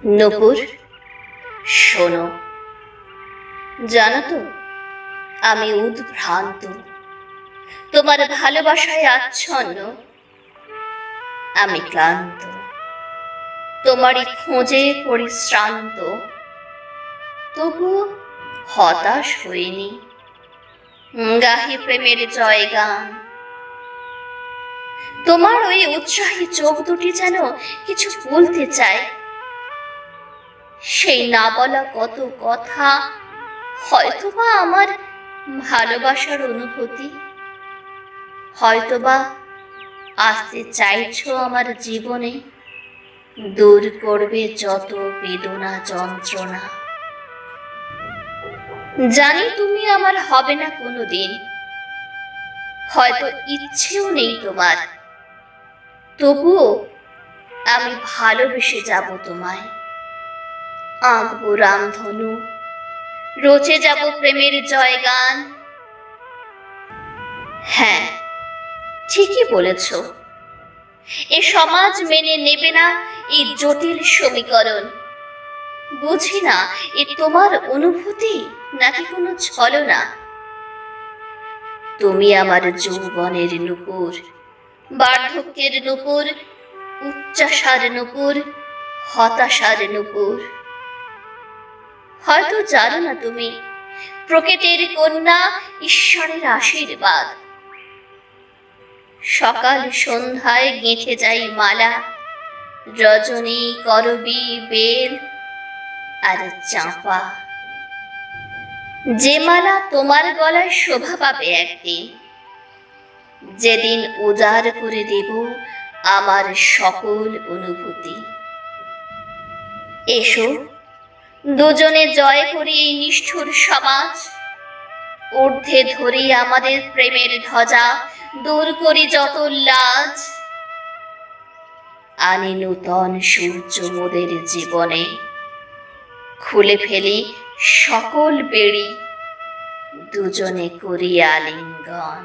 নূপুর, শোনো। জানো তো, আমি উদ্ভ্রান্ত, তোমার ভালোবাসায় আচ্ছন্ন। আমি ক্লান্ত, তোমারই খোঁজে পরিশ্রান্ত। তবু হতাশ হইনি, গাহি প্রেমের জয়গান। তোমার ওই উৎসাহী চোখ দুটি যেন কিছু বলতে চায়। সেই না বলা কত কথা, হয়তোবা আমার ভালোবাসার অনুভূতি। হয়তোবা আসতে চাইছো আমার জীবনে, দূর করবে যত বেদনা যন্ত্রণা। জানি তুমি আমার হবে না কোনোদিন, হয়তো ইচ্ছেও নেই তোমার। তবুও আমি ভালোবেসে যাব তোমায়। আঁকবো রামধনু, রচে যাব প্রেমের জয়গান। হ্যাঁ, ঠিকই বলেছ, এ সমাজ মেনে নেবে না এই জটিল সমীকরণ। বুঝি না এ তোমার অনুভূতি নাকি কোনো ছলনা। তুমি আমার যৌবনের নূপুর, বার্ধক্যের নূপুর, উচ্চাসার নূপুর, হতাশার নূপুর। হয়তো জানো না তুমি, প্রকৃতির কন্যা, ঈশ্বরের আশীর্বাদ। সকাল সন্ধ্যায় গেঁথে যাই মালা, রজনী, করবী, বেল আর চাঁপা। যে মালা তোমার গলায় শোভা পাবে একদিন, যেদিন উজাড় করে দেব আমার সকল অনুভূতি। এসো, দুজনে জয় করি এই নিষ্ঠুর সমাজ। ঊর্ধ্বে ধরি আমাদের প্রেমের ধ্বজা, দূর করি যত লাজ। আনি নূতন সূর্য মোদের জীবনে, খুলে ফেলি সকল বেড়ি, দুজনে করি আলিঙ্গন।